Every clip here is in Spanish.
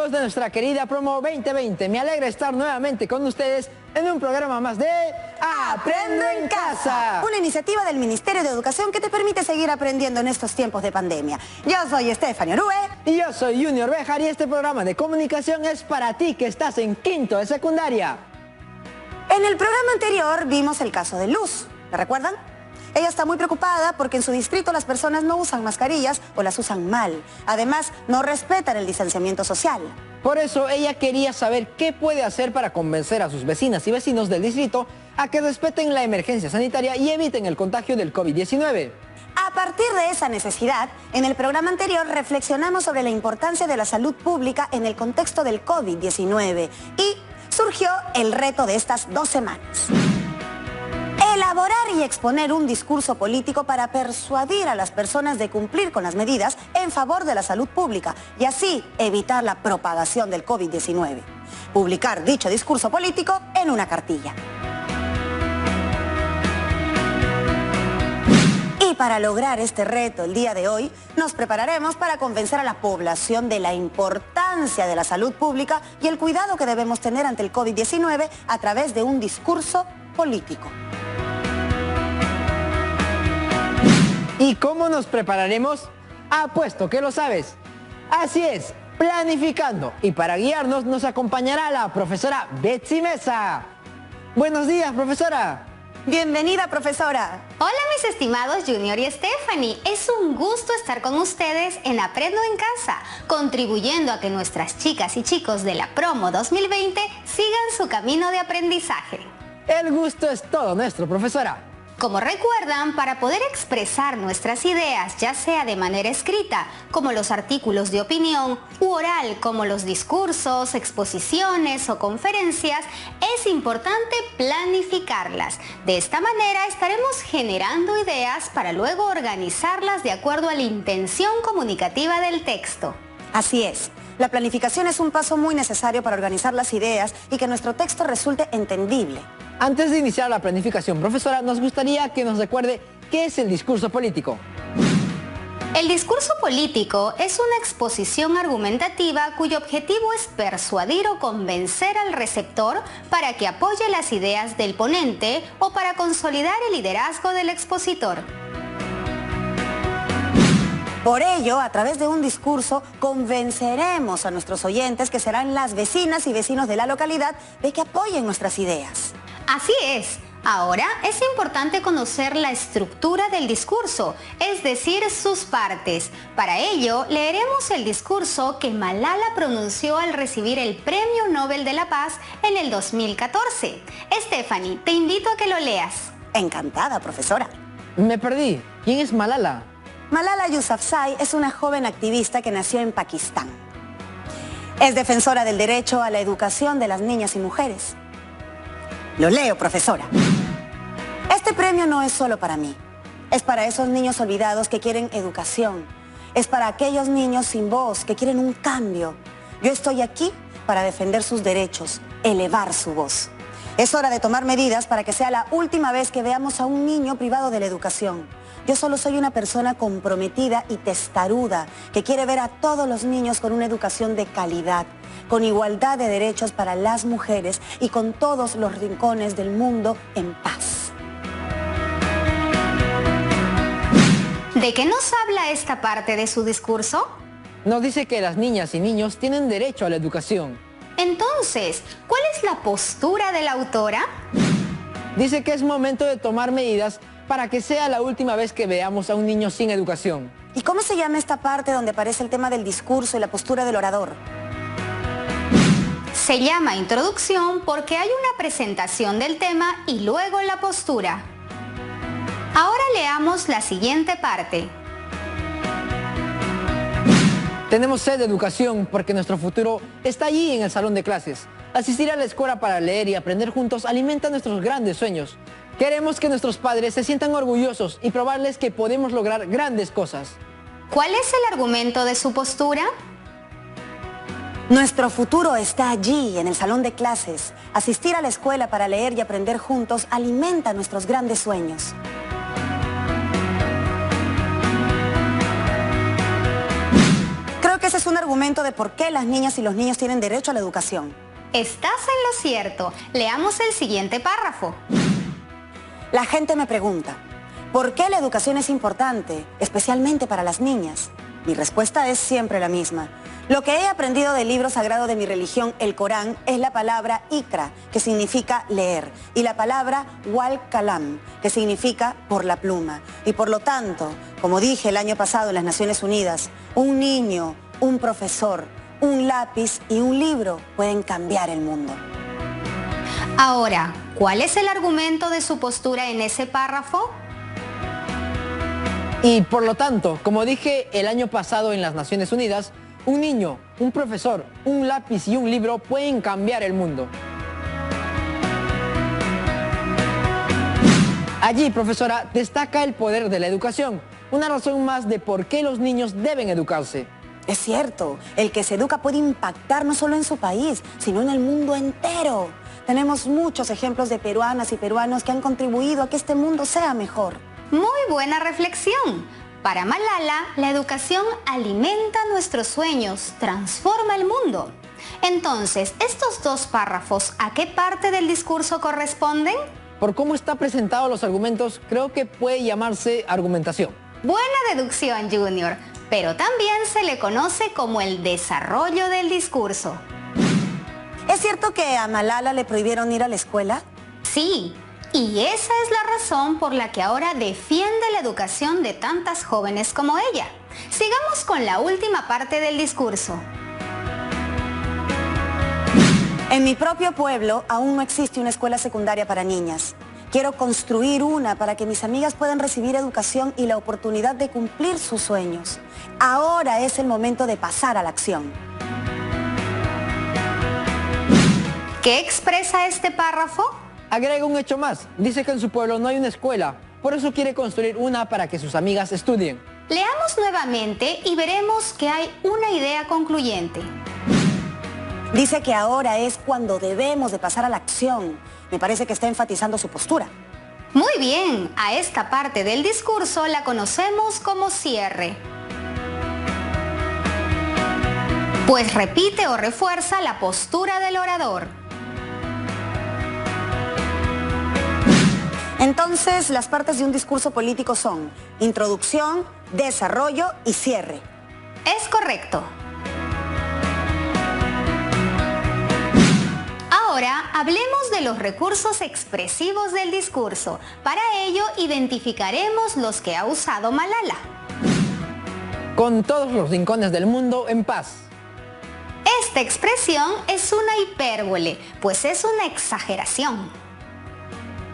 amigos de nuestra querida Promo 2020, me alegra estar nuevamente con ustedes en un programa más de Aprendo en Casa. Una iniciativa del Ministerio de Educación que te permite seguir aprendiendo en estos tiempos de pandemia. Yo soy Stephanie Orue. Y yo soy Junior Bejar y este programa de comunicación es para ti que estás en quinto de secundaria. En el programa anterior vimos el caso de Luz, ¿la recuerdan? Ella está muy preocupada porque en su distrito las personas no usan mascarillas o las usan mal. Además, no respetan el distanciamiento social. Por eso ella quería saber qué puede hacer para convencer a sus vecinas y vecinos del distrito a que respeten la emergencia sanitaria y eviten el contagio del COVID-19. A partir de esa necesidad, en el programa anterior reflexionamos sobre la importancia de la salud pública en el contexto del COVID-19 y surgió el reto de estas 2 semanas. Elaborar y exponer un discurso político para persuadir a las personas de cumplir con las medidas en favor de la salud pública y así evitar la propagación del COVID-19. Publicar dicho discurso político en una cartilla. Y para lograr este reto el día de hoy, nos prepararemos para convencer a la población de la importancia de la salud pública y el cuidado que debemos tener ante el COVID-19 a través de un discurso político. ¿Y cómo nos prepararemos? Apuesto que lo sabes. Así es, planificando. Y para guiarnos nos acompañará la profesora Betsy Mesa. Buenos días, profesora. Bienvenida, profesora. Hola, mis estimados Junior y Stephanie. Es un gusto estar con ustedes en Aprendo en Casa, contribuyendo a que nuestras chicas y chicos de la Promo 2020 sigan su camino de aprendizaje. El gusto es todo nuestro, profesora. Como recuerdan, para poder expresar nuestras ideas, ya sea de manera escrita, como los artículos de opinión, u oral, como los discursos, exposiciones o conferencias, es importante planificarlas. De esta manera estaremos generando ideas para luego organizarlas de acuerdo a la intención comunicativa del texto. Así es. La planificación es un paso muy necesario para organizar las ideas y que nuestro texto resulte entendible. Antes de iniciar la planificación, profesora, nos gustaría que nos recuerde qué es el discurso político. El discurso político es una exposición argumentativa cuyo objetivo es persuadir o convencer al receptor para que apoye las ideas del ponente o para consolidar el liderazgo del expositor. Por ello, a través de un discurso, convenceremos a nuestros oyentes, que serán las vecinas y vecinos de la localidad, de que apoyen nuestras ideas. Así es. Ahora es importante conocer la estructura del discurso, es decir, sus partes. Para ello, leeremos el discurso que Malala pronunció al recibir el Premio Nobel de la Paz en el 2014. Stephanie, te invito a que lo leas. Encantada, profesora. Me perdí. ¿Quién es Malala? Malala Yousafzai es una joven activista que nació en Pakistán. Es defensora del derecho a la educación de las niñas y mujeres. Lo leo, profesora. Este premio no es solo para mí. Es para esos niños olvidados que quieren educación. Es para aquellos niños sin voz que quieren un cambio. Yo estoy aquí para defender sus derechos, elevar su voz. Es hora de tomar medidas para que sea la última vez que veamos a un niño privado de la educación. Yo solo soy una persona comprometida y testaruda que quiere ver a todos los niños con una educación de calidad, con igualdad de derechos para las mujeres y con todos los rincones del mundo en paz. ¿De qué nos habla esta parte de su discurso? Nos dice que las niñas y niños tienen derecho a la educación. Entonces, ¿cuál es la postura de la autora? Dice que es momento de tomar medidas para que sea la última vez que veamos a un niño sin educación. ¿Y cómo se llama esta parte donde aparece el tema del discurso y la postura del orador? Se llama introducción porque hay una presentación del tema y luego la postura. Ahora leamos la siguiente parte. Tenemos sed de educación porque nuestro futuro está allí en el salón de clases. Asistir a la escuela para leer y aprender juntos alimenta nuestros grandes sueños. Queremos que nuestros padres se sientan orgullosos y probarles que podemos lograr grandes cosas. ¿Cuál es el argumento de su postura? Nuestro futuro está allí, en el salón de clases. Asistir a la escuela para leer y aprender juntos alimenta nuestros grandes sueños. es un argumento de por qué las niñas y los niños tienen derecho a la educación. Estás en lo cierto. Leamos el siguiente párrafo. La gente me pregunta, ¿por qué la educación es importante, especialmente para las niñas? Mi respuesta es siempre la misma. Lo que he aprendido del libro sagrado de mi religión, el Corán, es la palabra ikra, que significa leer, y la palabra wal kalam, que significa por la pluma. Y por lo tanto, como dije el año pasado en las Naciones Unidas, un niño, un profesor, un lápiz y un libro pueden cambiar el mundo. Ahora, ¿cuál es el argumento de su postura en ese párrafo? Y por lo tanto, como dije el año pasado en las Naciones Unidas, un niño, un profesor, un lápiz y un libro pueden cambiar el mundo. Allí, profesora, destaca el poder de la educación, una razón más de por qué los niños deben educarse. Es cierto, el que se educa puede impactar no solo en su país, sino en el mundo entero. Tenemos muchos ejemplos de peruanas y peruanos que han contribuido a que este mundo sea mejor. Muy buena reflexión. Para Malala, la educación alimenta nuestros sueños, transforma el mundo. Entonces, estos dos párrafos, ¿a qué parte del discurso corresponden? Por cómo está presentados los argumentos, creo que puede llamarse argumentación. Buena deducción, Junior, pero también se le conoce como el desarrollo del discurso. ¿Es cierto que a Malala le prohibieron ir a la escuela? Sí. Y esa es la razón por la que ahora defiende la educación de tantas jóvenes como ella. Sigamos con la última parte del discurso. En mi propio pueblo aún no existe una escuela secundaria para niñas. Quiero construir una para que mis amigas puedan recibir educación y la oportunidad de cumplir sus sueños. Ahora es el momento de pasar a la acción. ¿Qué expresa este párrafo? Agrega un hecho más. Dice que en su pueblo no hay una escuela, por eso quiere construir una para que sus amigas estudien. Leamos nuevamente y veremos que hay una idea concluyente. Dice que ahora es cuando debemos de pasar a la acción. Me parece que está enfatizando su postura. Muy bien, a esta parte del discurso la conocemos como cierre. Pues repite o refuerza la postura del orador. Entonces, las partes de un discurso político son introducción, desarrollo y cierre. Es correcto. Ahora hablemos de los recursos expresivos del discurso. Para ello, identificaremos los que ha usado Malala. Con todos los rincones del mundo en paz. Esta expresión es una hipérbole, pues es una exageración.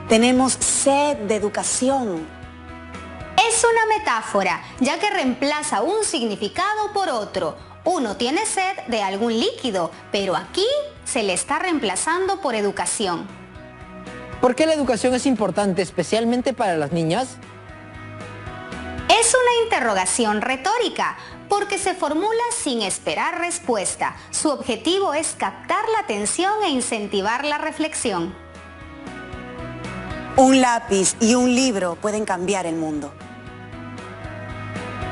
Tenemos sed de educación. Es una metáfora, ya que reemplaza un significado por otro. Uno tiene sed de algún líquido, pero aquí se le está reemplazando por educación. ¿Por qué la educación es importante, especialmente para las niñas? Es una interrogación retórica, porque se formula sin esperar respuesta. Su objetivo es captar la atención e incentivar la reflexión. Un lápiz y un libro pueden cambiar el mundo.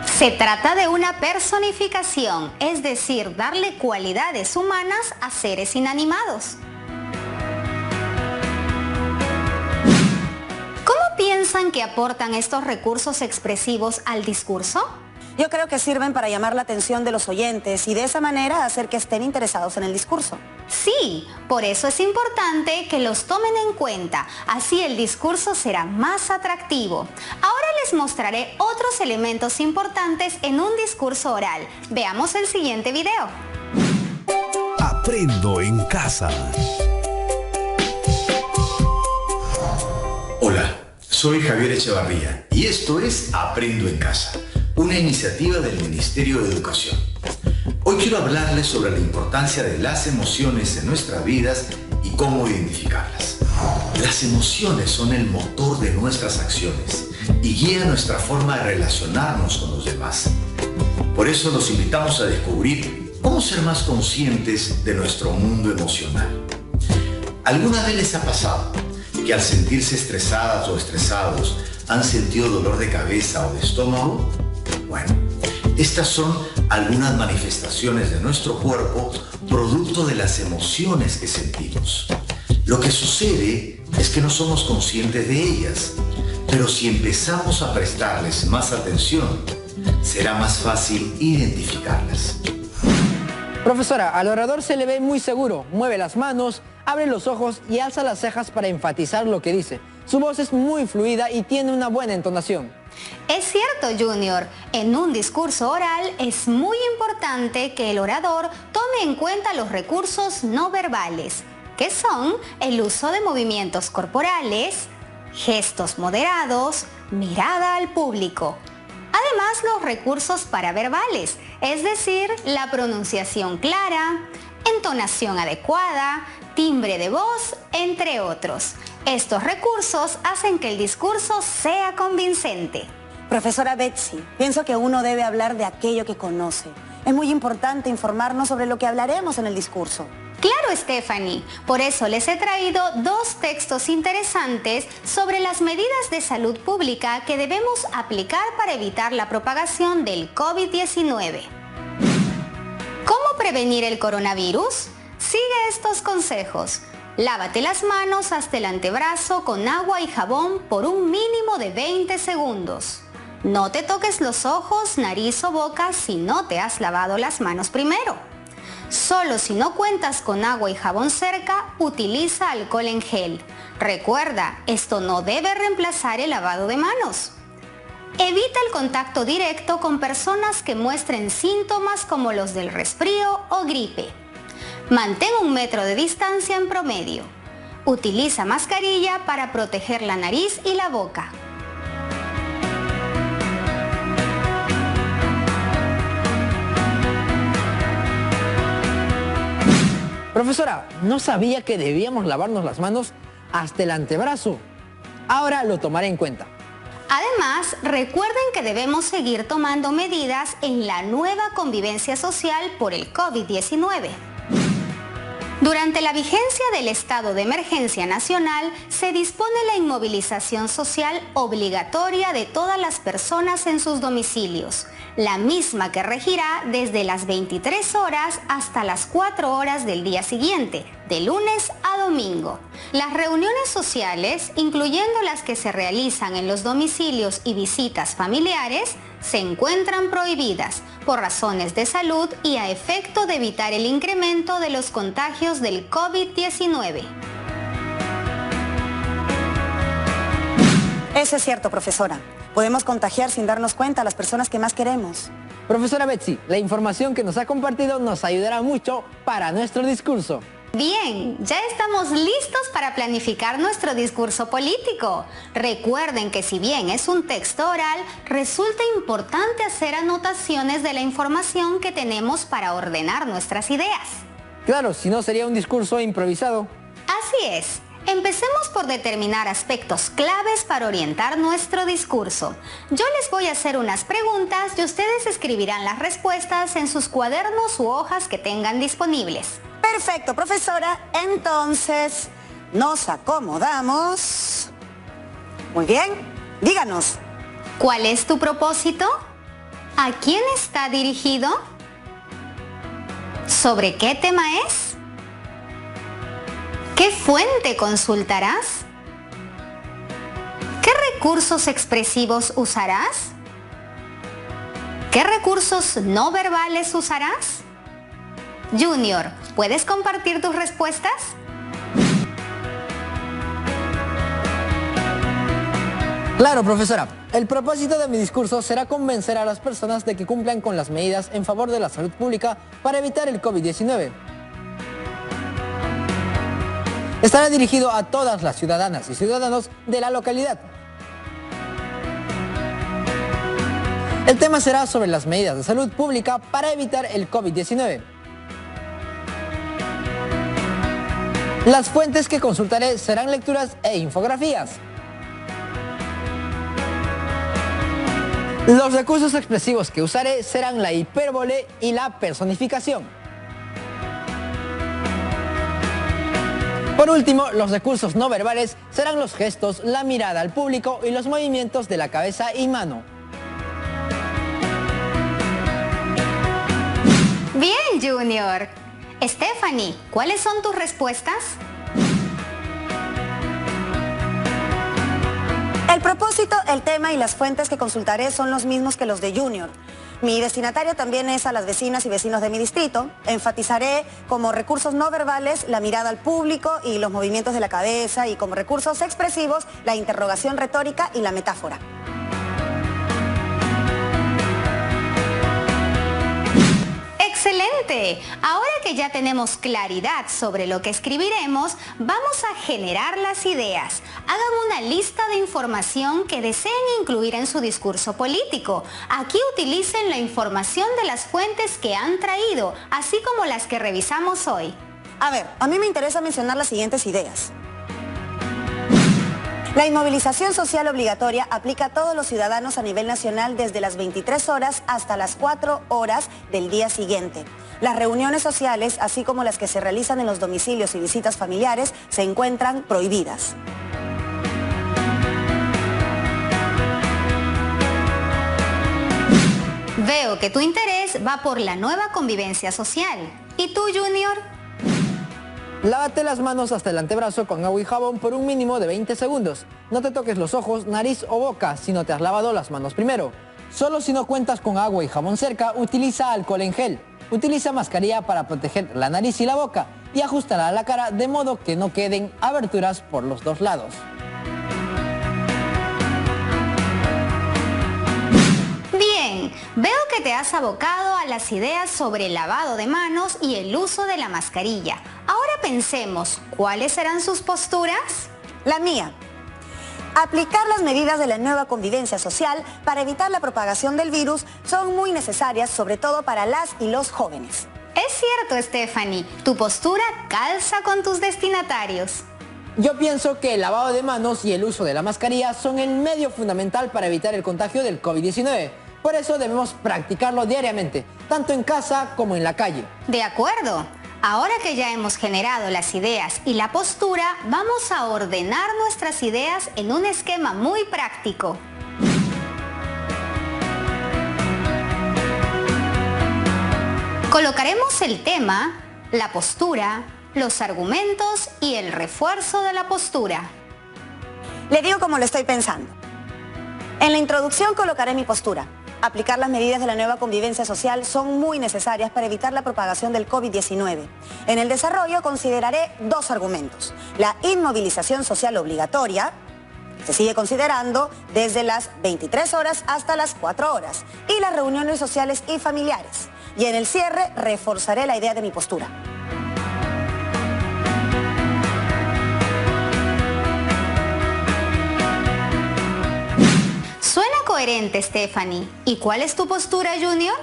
Se trata de una personificación, es decir, darle cualidades humanas a seres inanimados. ¿Cómo piensan que aportan estos recursos expresivos al discurso? Yo creo que sirven para llamar la atención de los oyentes y de esa manera hacer que estén interesados en el discurso. Sí, por eso es importante que los tomen en cuenta, así el discurso será más atractivo. Ahora les mostraré otros elementos importantes en un discurso oral. Veamos el siguiente video. Aprendo en casa. Hola, soy Javier Echevarría y esto es Aprendo en casa, una iniciativa del Ministerio de Educación. Hoy quiero hablarles sobre la importancia de las emociones en nuestras vidas y cómo identificarlas. Las emociones son el motor de nuestras acciones y guían nuestra forma de relacionarnos con los demás. Por eso los invitamos a descubrir cómo ser más conscientes de nuestro mundo emocional. ¿Alguna vez les ha pasado que al sentirse estresadas o estresados han sentido dolor de cabeza o de estómago? Bueno, Estas son algunas manifestaciones de nuestro cuerpo producto de las emociones que sentimos. Lo que sucede es que no somos conscientes de ellas, pero si empezamos a prestarles más atención, será más fácil identificarlas. Profesora, al orador se le ve muy seguro, mueve las manos, abre los ojos y alza las cejas para enfatizar lo que dice. Su voz es muy fluida y tiene una buena entonación. Es cierto, Junior. En un discurso oral es muy importante que el orador tome en cuenta los recursos no verbales, que son el uso de movimientos corporales, gestos moderados, mirada al público. Además, los recursos paraverbales, es decir, la pronunciación clara, entonación adecuada, timbre de voz, entre otros. Estos recursos hacen que el discurso sea convincente. Profesora Betsy, pienso que uno debe hablar de aquello que conoce. Es muy importante informarnos sobre lo que hablaremos en el discurso. Claro, Stephanie. Por eso les he traído dos textos interesantes sobre las medidas de salud pública que debemos aplicar para evitar la propagación del COVID-19. ¿Cómo prevenir el coronavirus? Sigue estos consejos. Lávate las manos hasta el antebrazo con agua y jabón por un mínimo de 20 segundos. No te toques los ojos, nariz o boca si no te has lavado las manos primero. Solo si no cuentas con agua y jabón cerca, utiliza alcohol en gel. Recuerda, esto no debe reemplazar el lavado de manos. Evita el contacto directo con personas que muestren síntomas como los del resfrío o gripe. Mantén 1 metro de distancia en promedio. Utiliza mascarilla para proteger la nariz y la boca. Profesora, no sabía que debíamos lavarnos las manos hasta el antebrazo. Ahora lo tomaré en cuenta. Además, recuerden que debemos seguir tomando medidas en la nueva convivencia social por el COVID-19. Durante la vigencia del estado de emergencia nacional, se dispone la inmovilización social obligatoria de todas las personas en sus domicilios, la misma que regirá desde las 23 horas hasta las 4 horas del día siguiente, de lunes a domingo. Las reuniones sociales, incluyendo las que se realizan en los domicilios y visitas familiares, se encuentran prohibidas por razones de salud y a efecto de evitar el incremento de los contagios del COVID-19. Eso es cierto, profesora. Podemos contagiar sin darnos cuenta a las personas que más queremos. Profesora Betsy, la información que nos ha compartido nos ayudará mucho para nuestro discurso. Bien, ya estamos listos para planificar nuestro discurso político. Recuerden que si bien es un texto oral, resulta importante hacer anotaciones de la información que tenemos para ordenar nuestras ideas. Claro, si no sería un discurso improvisado. Así es. Empecemos por determinar aspectos claves para orientar nuestro discurso. Yo les voy a hacer unas preguntas y ustedes escribirán las respuestas en sus cuadernos u hojas que tengan disponibles. Perfecto, profesora. Entonces, nos acomodamos. Muy bien. Díganos. ¿Cuál es tu propósito? ¿A quién está dirigido? ¿Sobre qué tema es? ¿Qué fuente consultarás? ¿Qué recursos expresivos usarás? ¿Qué recursos no verbales usarás? Junior, ¿puedes compartir tus respuestas? Claro, profesora. El propósito de mi discurso será convencer a las personas de que cumplan con las medidas en favor de la salud pública para evitar el COVID-19. Estará dirigido a todas las ciudadanas y ciudadanos de la localidad. El tema será sobre las medidas de salud pública para evitar el COVID-19. Las fuentes que consultaré serán lecturas e infografías. Los recursos expresivos que usaré serán la hipérbole y la personificación. Por último, los recursos no verbales serán los gestos, la mirada al público y los movimientos de la cabeza y mano. Bien, Junior. Stephanie, ¿cuáles son tus respuestas? El propósito, el tema y las fuentes que consultaré son los mismos que los de Junior. Mi destinatario también es a las vecinas y vecinos de mi distrito. Enfatizaré como recursos no verbales la mirada al público y los movimientos de la cabeza, y como recursos expresivos la interrogación retórica y la metáfora. ¡Excelente! Ahora que ya tenemos claridad sobre lo que escribiremos, vamos a generar las ideas. Hagan una lista de información que deseen incluir en su discurso político. Aquí utilicen la información de las fuentes que han traído, así como las que revisamos hoy. A ver, a mí me interesa mencionar las siguientes ideas. La inmovilización social obligatoria aplica a todos los ciudadanos a nivel nacional desde las 23 horas hasta las 4 horas del día siguiente. Las reuniones sociales, así como las que se realizan en los domicilios y visitas familiares, se encuentran prohibidas. Veo que tu interés va por la nueva convivencia social. ¿Y tú, Junior? Lávate las manos hasta el antebrazo con agua y jabón por un mínimo de 20 segundos. No te toques los ojos, nariz o boca si no te has lavado las manos primero. Solo si no cuentas con agua y jabón cerca, utiliza alcohol en gel. Utiliza mascarilla para proteger la nariz y la boca y ajustarla a la cara de modo que no queden aberturas por los dos lados. Bien, veo que te has abocado a las ideas sobre el lavado de manos y el uso de la mascarilla. Ahora pensemos, ¿cuáles serán sus posturas? La mía. Aplicar las medidas de la nueva convivencia social para evitar la propagación del virus son muy necesarias, sobre todo para las y los jóvenes. Es cierto, Stephanie, tu postura calza con tus destinatarios. Yo pienso que el lavado de manos y el uso de la mascarilla son el medio fundamental para evitar el contagio del COVID-19. Por eso debemos practicarlo diariamente, tanto en casa como en la calle. De acuerdo. Ahora que ya hemos generado las ideas y la postura, vamos a ordenar nuestras ideas en un esquema muy práctico. Colocaremos el tema, la postura, los argumentos y el refuerzo de la postura. Le digo como lo estoy pensando. En la introducción colocaré mi postura. Aplicar las medidas de la nueva convivencia social son muy necesarias para evitar la propagación del COVID-19. En el desarrollo consideraré dos argumentos. La inmovilización social obligatoria, que se sigue considerando desde las 23 horas hasta las 4 horas, y las reuniones sociales y familiares. Y en el cierre reforzaré la idea de mi postura. Suena coherente, Stephanie. ¿Y cuál es tu postura, Junior?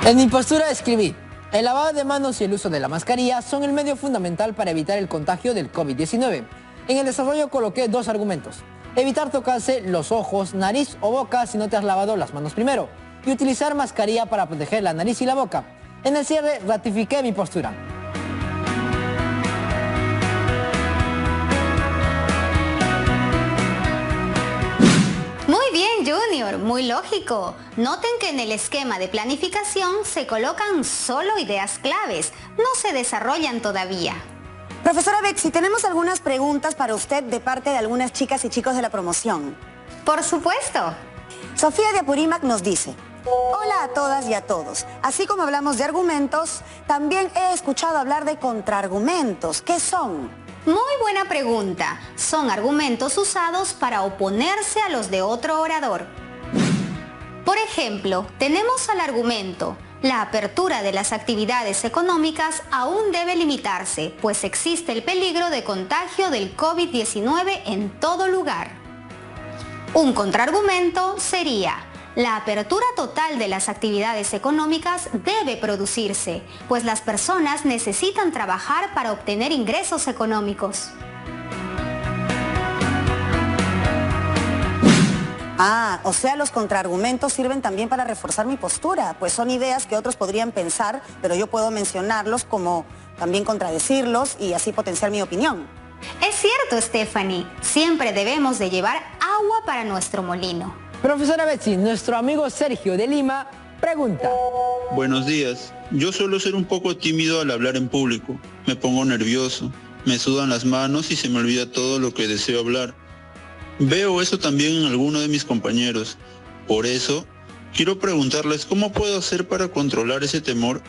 En mi postura escribí: el lavado de manos y el uso de la mascarilla son el medio fundamental para evitar el contagio del COVID-19. En el desarrollo coloqué dos argumentos: evitar tocarse los ojos, nariz o boca si no te has lavado las manos primero, y utilizar mascarilla para proteger la nariz y la boca. En el cierre ratifiqué mi postura. Muy bien, Junior, muy lógico. Noten que en el esquema de planificación se colocan solo ideas claves, no se desarrollan todavía. Profesora Betsy, tenemos algunas preguntas para usted de parte de algunas chicas y chicos de la promoción. Por supuesto. Sofía de Apurímac nos dice: hola a todas y a todos. Así como hablamos de argumentos, también he escuchado hablar de contraargumentos. ¿Qué son? Muy buena pregunta. Son argumentos usados para oponerse a los de otro orador. Por ejemplo, tenemos al argumento: la apertura de las actividades económicas aún debe limitarse, pues existe el peligro de contagio del COVID-19 en todo lugar. Un contraargumento sería: la apertura total de las actividades económicas debe producirse, pues las personas necesitan trabajar para obtener ingresos económicos. Ah, o sea, los contraargumentos sirven también para reforzar mi postura, pues son ideas que otros podrían pensar, pero yo puedo mencionarlos como también contradecirlos y así potenciar mi opinión. Es cierto, Stephanie, siempre debemos de llevar agua para nuestro molino. Profesora Betsy, nuestro amigo Sergio de Lima pregunta. Buenos días. Yo suelo ser un poco tímido al hablar en público. Me pongo nervioso, me sudan las manos y se me olvida todo lo que deseo hablar. Veo eso también en algunos de mis compañeros. Por eso, quiero preguntarles cómo puedo hacer para controlar ese temor.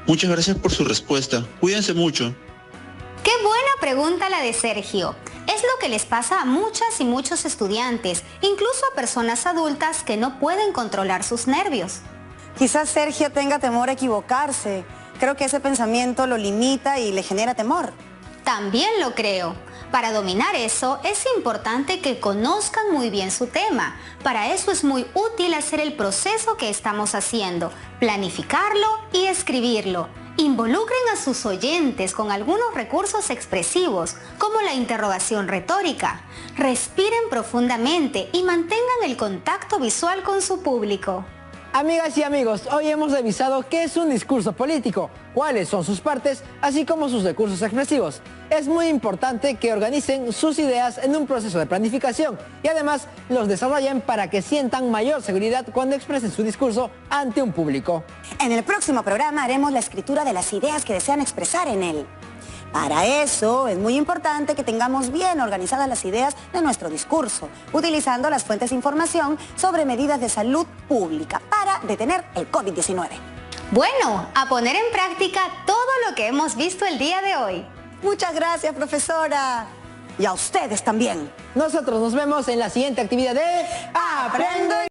Muchas gracias por su respuesta. Cuídense mucho. ¡Qué buena pregunta la de Sergio! Es lo que les pasa a muchas y muchos estudiantes, incluso a personas adultas que no pueden controlar sus nervios. Quizás Sergio tenga temor a equivocarse. Creo que ese pensamiento lo limita y le genera temor. También lo creo. Para dominar eso es importante que conozcan muy bien su tema. Para eso es muy útil hacer el proceso que estamos haciendo, planificarlo y escribirlo. Involucren a sus oyentes con algunos recursos expresivos, como la interrogación retórica. Respiren profundamente y mantengan el contacto visual con su público. Amigas y amigos, hoy hemos revisado qué es un discurso político, cuáles son sus partes, así como sus recursos expresivos. Es muy importante que organicen sus ideas en un proceso de planificación y además los desarrollen para que sientan mayor seguridad cuando expresen su discurso ante un público. En el próximo programa haremos la escritura de las ideas que desean expresar en él. Para eso es muy importante que tengamos bien organizadas las ideas de nuestro discurso, utilizando las fuentes de información sobre medidas de salud pública para detener el COVID-19. Bueno, a poner en práctica todo lo que hemos visto el día de hoy. Muchas gracias, profesora. Y a ustedes también. Nosotros nos vemos en la siguiente actividad de ¡Aprendo!